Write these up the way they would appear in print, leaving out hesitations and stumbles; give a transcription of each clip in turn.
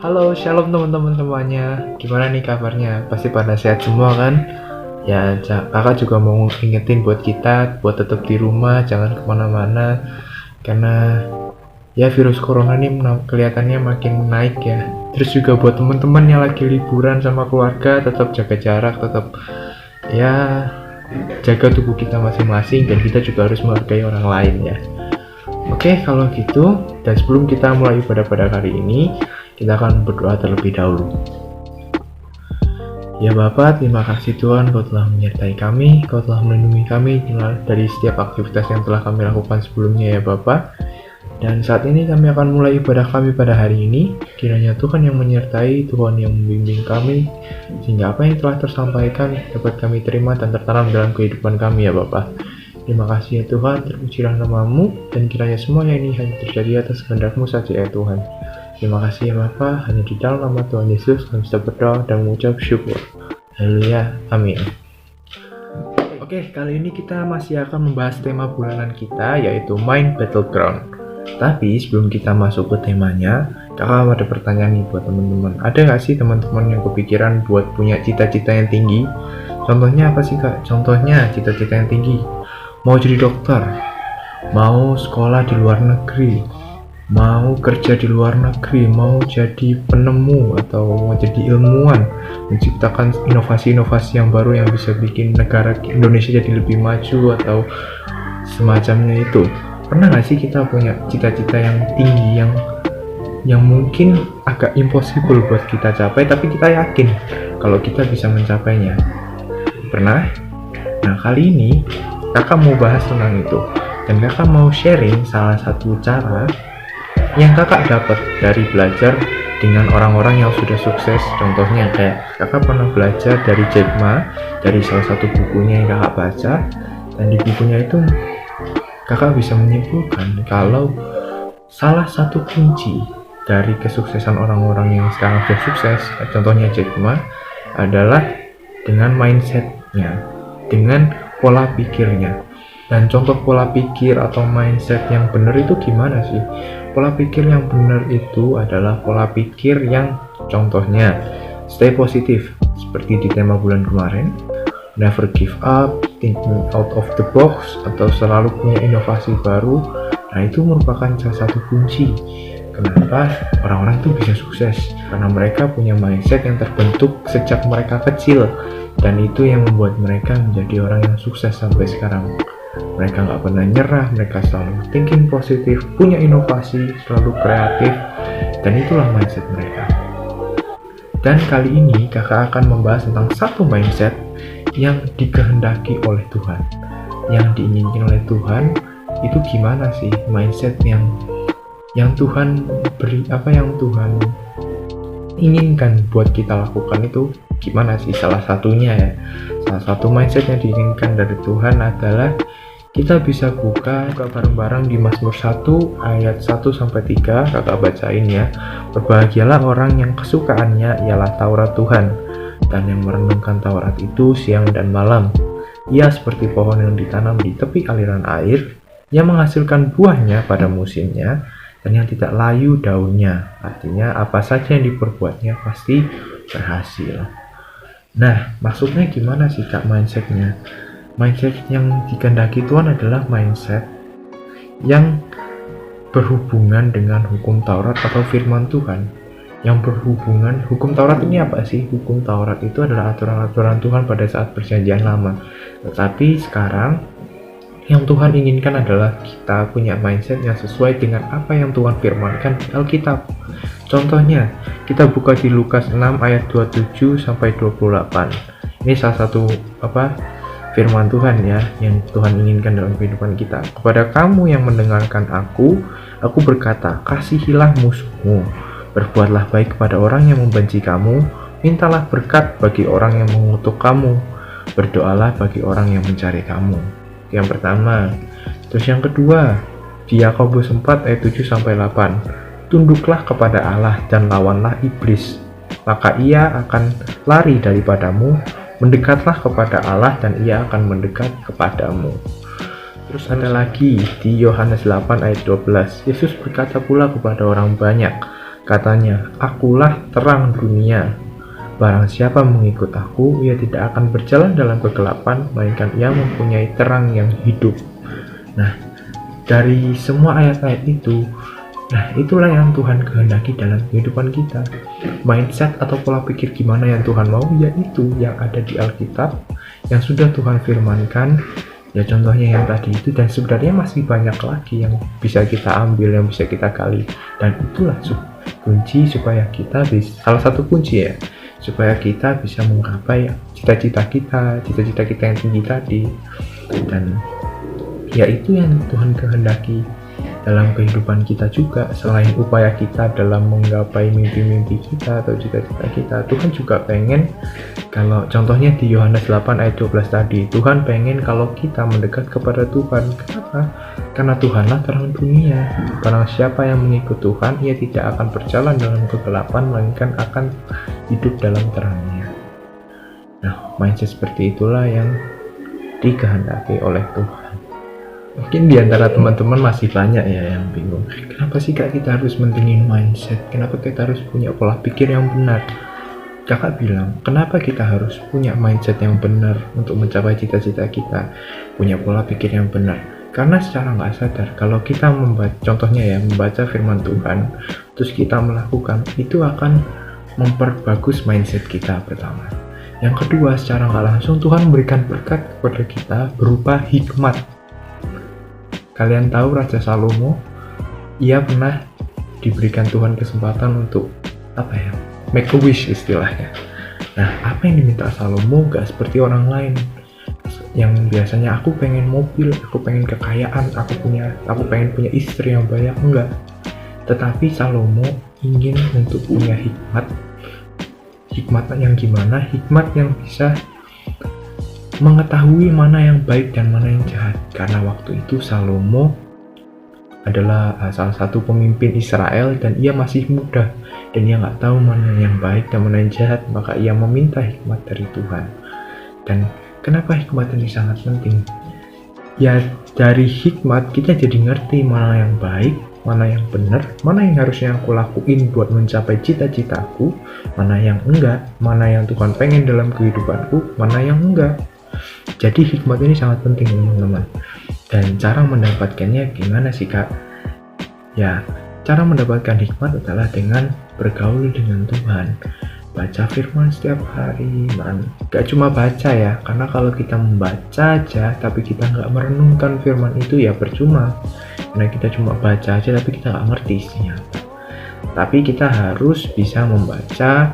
Halo, shalom teman-teman semuanya. Gimana nih kabarnya? Pasti pada sehat semua kan? Ya, kakak juga mau ingetin buat kita, buat tetap di rumah, jangan kemana-mana. Karena ya virus corona ini kelihatannya makin naik ya. Terus juga buat teman-teman yang lagi liburan sama keluarga, tetap jaga jarak, tetap ya jaga tubuh kita masing-masing. Dan kita juga harus menghargai orang lain ya. Oke, kalau gitu, dan sebelum kita mulai ibadah pada kali ini, kita akan berdoa terlebih dahulu. Ya Bapa, terima kasih Tuhan, Kau telah menyertai kami, Kau telah melindungi kami dari setiap aktivitas yang telah kami lakukan sebelumnya ya Bapa. Dan saat ini kami akan mulai ibadah kami pada hari ini. Kiranya Tuhan yang menyertai, Tuhan yang membimbing kami, sehingga apa yang telah tersampaikan dapat kami terima dan tertanam dalam kehidupan kami ya Bapa. Terima kasih ya Tuhan, terpujilah nama-Mu, dan kiranya semuanya ini hanya terjadi atas kehendak-Mu saja ya Tuhan. Terima kasih ya Bapa, hanya di dalam nama Tuhan Yesus kami bisa berdoa dan mengucap syukur. Haleluya, amin. Oke, kali ini kita masih akan membahas tema bulanan kita, yaitu Mind Battleground. Tapi sebelum kita masuk ke temanya, kakak ada pertanyaan nih buat teman-teman. Ada nggak sih teman-teman yang kepikiran buat punya cita-cita yang tinggi? Contohnya apa sih kak? Contohnya cita-cita yang tinggi. Mau jadi dokter, mau sekolah di luar negeri, mau kerja di luar negeri, mau jadi penemu atau mau jadi ilmuwan, menciptakan inovasi-inovasi yang baru yang bisa bikin negara Indonesia jadi lebih maju atau semacamnya itu. Pernah nggak sih kita punya cita-cita yang tinggi yang mungkin agak impossible buat kita capai, tapi kita yakin kalau kita bisa mencapainya? Pernah? Nah, kali ini kakak mau bahas tentang itu, dan kakak mau sharing salah satu cara yang kakak dapat dari belajar dengan orang-orang yang sudah sukses. Contohnya kayak kakak pernah belajar dari Jack Ma, dari salah satu bukunya yang kakak baca, dan di bukunya itu kakak bisa menyimpulkan kalau salah satu kunci dari kesuksesan orang-orang yang sekarang sudah sukses, contohnya Jack Ma, adalah dengan mindsetnya, dengan pola pikirnya. Dan contoh pola pikir atau mindset yang benar itu gimana sih? Pola pikir yang benar itu adalah pola pikir yang contohnya stay positif, seperti di tema bulan kemarin, never give up, thinking out of the box, atau selalu punya inovasi baru. Nah, itu merupakan salah satu kunci kenapa orang-orang itu bisa sukses, karena mereka punya mindset yang terbentuk sejak mereka kecil, dan itu yang membuat mereka menjadi orang yang sukses sampai sekarang. Mereka nggak pernah nyerah, mereka selalu thinking positif, punya inovasi, selalu kreatif, dan itulah mindset mereka. Dan kali ini kakak akan membahas tentang satu mindset yang dikehendaki oleh Tuhan, yang diinginkan oleh Tuhan. Itu gimana sih mindset yang Tuhan beri, apa yang Tuhan inginkan buat kita lakukan itu gimana sih? Salah satunya ya, salah satu mindset yang diinginkan dari Tuhan adalah kita bisa buka bareng-bareng di Mazmur 1 ayat 1-3, kakak bacain ya. Berbahagialah orang yang kesukaannya ialah Taurat Tuhan, dan yang merenungkan Taurat itu siang dan malam. Ia seperti pohon yang ditanam di tepi aliran air, yang menghasilkan buahnya pada musimnya, dan yang tidak layu daunnya. Artinya apa saja yang diperbuatnya pasti berhasil. Nah, maksudnya gimana sih kak mindsetnya? Mindset yang dikehendaki Tuhan adalah mindset yang berhubungan dengan hukum Taurat atau firman Tuhan. Yang berhubungan, hukum Taurat ini apa sih? Hukum Taurat itu adalah aturan-aturan Tuhan pada saat perjanjian lama. Tetapi sekarang yang Tuhan inginkan adalah kita punya mindset yang sesuai dengan apa yang Tuhan firmankan di Alkitab. Contohnya, kita buka di Lukas 6 ayat 27-28. Ini salah satu firman Tuhan ya, yang Tuhan inginkan dalam kehidupan kita. Kepada kamu yang mendengarkan aku berkata, kasihilah musuhmu, berbuatlah baik kepada orang yang membenci kamu, mintalah berkat bagi orang yang mengutuk kamu, berdoalah bagi orang yang mencari kamu. Yang pertama. Terus yang kedua, di Yakobus 4 ayat 7-8, tunduklah kepada Allah dan lawanlah iblis, maka ia akan lari daripadamu. Mendekatlah kepada Allah dan ia akan mendekat kepadamu. Terus ada lagi di Yohanes 8 ayat 12, Yesus berkata pula kepada orang banyak, Katanya, "Akulah terang dunia. Barang siapa mengikut aku, ia tidak akan berjalan dalam kegelapan, melainkan ia mempunyai terang yang hidup." Nah, dari semua ayat-ayat itu, itulah yang Tuhan kehendaki dalam kehidupan kita. Mindset atau pola pikir gimana yang Tuhan mau, yaitu yang ada di Alkitab, yang sudah Tuhan firmankan. Ya contohnya yang tadi itu, dan sebenarnya masih banyak lagi yang bisa kita ambil, yang bisa kita gali. Dan itulah kunci supaya kita bisa, salah satu kunci ya, supaya kita bisa menggapai cita-cita kita yang tinggi tadi. Dan ya itu yang Tuhan kehendaki dalam kehidupan kita juga. Selain upaya kita dalam menggapai mimpi-mimpi kita atau cita-cita kita, Tuhan juga pengen, kalau contohnya di Yohanes 8 ayat 12 tadi, Tuhan pengen kalau kita mendekat kepada Tuhan. Kenapa? Karena Tuhanlah terang dunia. Barang siapa yang mengikut Tuhan, ia tidak akan berjalan dalam kegelapan, melainkan akan hidup dalam terangnya. Nah, mindset seperti itulah yang dikehendaki oleh Tuhan. Mungkin di antara teman-teman masih banyak ya yang bingung, kenapa sih Kak kita harus mentingin mindset? Kenapa kita harus punya pola pikir yang benar? Kakak bilang, kenapa kita harus punya mindset yang benar untuk mencapai cita-cita kita, punya pola pikir yang benar? Karena secara nggak sadar, kalau kita membaca firman Tuhan, terus kita melakukan, itu akan memperbagus mindset kita pertama. Yang kedua, secara nggak langsung Tuhan memberikan berkat kepada kita berupa hikmat. Kalian tahu Raja Salomo, ia pernah diberikan Tuhan kesempatan untuk make a wish istilahnya. Nah, apa yang diminta Salomo gak seperti orang lain yang biasanya aku pengen mobil, aku pengen kekayaan, aku pengen punya istri yang banyak, enggak. Tetapi Salomo ingin untuk punya hikmat yang gimana? Hikmat yang bisa mengetahui mana yang baik dan mana yang jahat. Karena waktu itu Salomo adalah salah satu pemimpin Israel dan ia masih muda dan ia nggak tahu mana yang baik dan mana yang jahat, maka ia meminta hikmat dari Tuhan. Dan kenapa hikmat ini sangat penting? Ya dari hikmat kita jadi ngerti mana yang baik, mana yang benar, mana yang harusnya aku lakuin buat mencapai cita-citaku, mana yang enggak, mana yang Tuhan pengen dalam kehidupanku, mana yang enggak. Jadi hikmat ini sangat penting teman-teman. Dan cara mendapatkannya gimana sih Kak? Ya, cara mendapatkan hikmat adalah dengan bergaul dengan Tuhan. Baca firman setiap hari, gak cuma baca ya, karena kalau kita membaca aja tapi kita nggak merenungkan firman itu ya percuma. Karena kita cuma baca aja tapi kita nggak ngerti isinya. Tapi kita harus bisa membaca,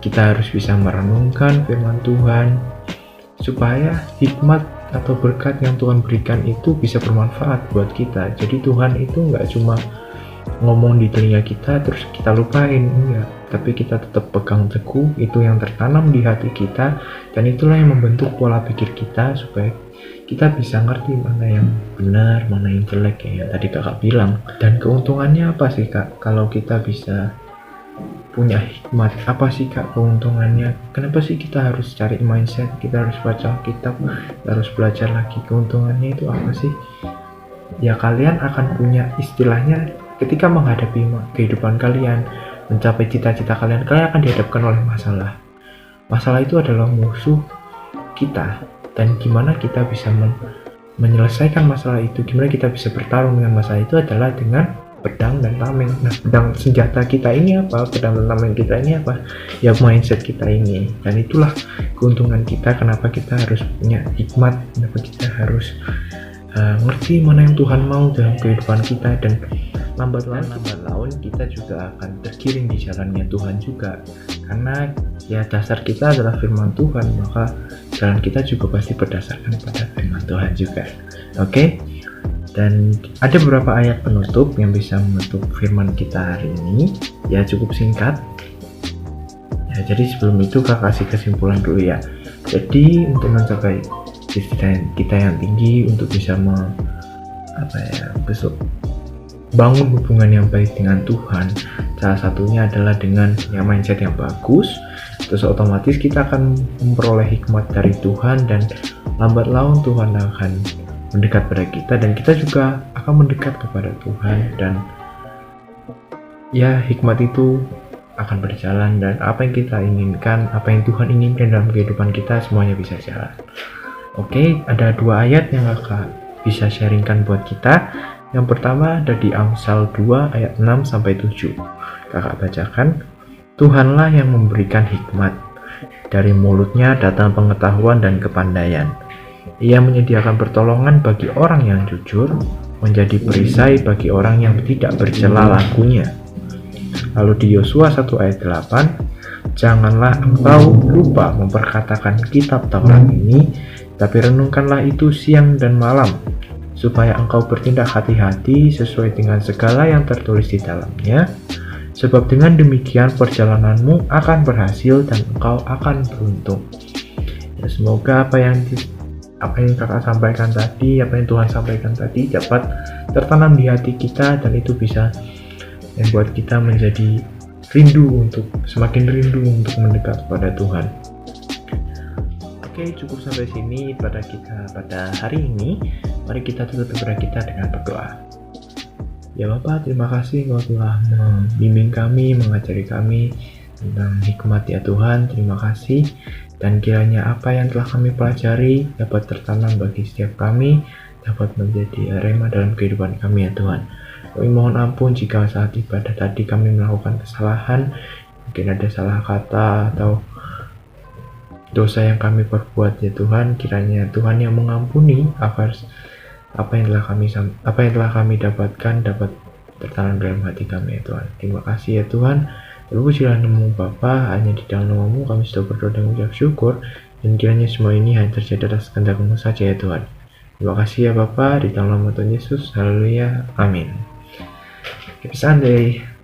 kita harus bisa merenungkan firman Tuhan, supaya hikmat atau berkat yang Tuhan berikan itu bisa bermanfaat buat kita. Jadi Tuhan itu nggak cuma ngomong di telinga kita terus kita lupain, enggak. Tapi kita tetap pegang teguh itu yang tertanam di hati kita, dan itulah yang membentuk pola pikir kita supaya kita bisa ngerti mana yang benar, mana yang jelek ya tadi kakak bilang. Dan keuntungannya apa sih Kak kalau kita bisa punya hikmat? Apa sih Kak keuntungannya? Kenapa sih kita harus cari mindset, kita harus baca kitab, kita harus belajar lagi? Keuntungannya itu apa sih? Ya kalian akan punya istilahnya ketika menghadapi kehidupan kalian, mencapai cita-cita kalian akan dihadapkan oleh masalah. Masalah itu adalah musuh kita, dan gimana kita bisa menyelesaikan masalah itu, gimana kita bisa bertarung dengan masalah itu adalah dengan pedang dan tameng. Nah, pedang senjata kita ini apa? Pedang dan tameng kita ini apa? Ya mindset kita ini. Dan itulah keuntungan kita, kenapa kita harus punya hikmat, kenapa kita harus ngerti mana yang Tuhan mau dalam kehidupan kita. Dan lambat laun kita juga akan tergiring di jalannya Tuhan juga, karena ya dasar kita adalah firman Tuhan, maka jalan kita juga pasti berdasarkan pada firman Tuhan juga. Oke? Dan ada beberapa ayat penutup yang bisa menutup firman kita hari ini. Ya cukup singkat. Ya, jadi sebelum itu Kak kasih kesimpulan dulu ya. Jadi untuk mencapai cita-cita kita yang tinggi, untuk bisa bangun hubungan yang baik dengan Tuhan, salah satunya adalah dengan mindset yang bagus. Terus otomatis kita akan memperoleh hikmat dari Tuhan, dan lambat laun Tuhan akan mendekat pada kita, dan kita juga akan mendekat kepada Tuhan. Dan ya hikmat itu akan berjalan, dan apa yang kita inginkan, apa yang Tuhan inginkan dalam kehidupan kita, semuanya bisa jalan. Oke, ada 2 ayat yang kakak bisa sharingkan buat kita. Yang pertama ada di Amsal 2 ayat 6-7. Kakak bacakan. Tuhanlah yang memberikan hikmat, dari mulutnya datang pengetahuan dan kepandaian. Ia menyediakan pertolongan bagi orang yang jujur, menjadi perisai bagi orang yang tidak bercela lakunya. Lalu di Yosua 1 ayat 8, janganlah engkau lupa memperkatakan kitab Taurat ini, tapi renungkanlah itu siang dan malam, supaya engkau bertindak hati-hati sesuai dengan segala yang tertulis di dalamnya, sebab dengan demikian perjalananmu akan berhasil dan engkau akan beruntung. Ya, semoga apa yang kakak sampaikan tadi, apa yang Tuhan sampaikan tadi dapat tertanam di hati kita, dan itu bisa membuat kita menjadi semakin rindu untuk mendekat kepada Tuhan. Oke, cukup sampai sini pada kita pada hari ini. Mari kita tutup ibadah kita dengan berdoa. Ya Bapa, terima kasih Engkau telah membimbing kami, mengajari kami tentang hikmat ya Tuhan. Terima kasih, dan kiranya apa yang telah kami pelajari dapat tertanam bagi setiap kami, dapat menjadi arema dalam kehidupan kami ya Tuhan. Kami mohon ampun jika saat ibadah tadi kami melakukan kesalahan, mungkin ada salah kata atau dosa yang kami perbuat ya Tuhan. Kiranya Tuhan yang mengampuni agar apa yang telah kami dapatkan dapat tertanam dalam hati kami ya Tuhan. Terima kasih ya Tuhan. Terpujilah namamu Bapa, hanya di dalam namamu kami sudah berdoa dan mengucap syukur, dan kiranya semua ini hanya terjadi atas kehendak-Mu saja ya Tuhan. Terima kasih ya Bapa, di dalam nama Tuhan Yesus. Haleluya. Amin. Happy Sunday.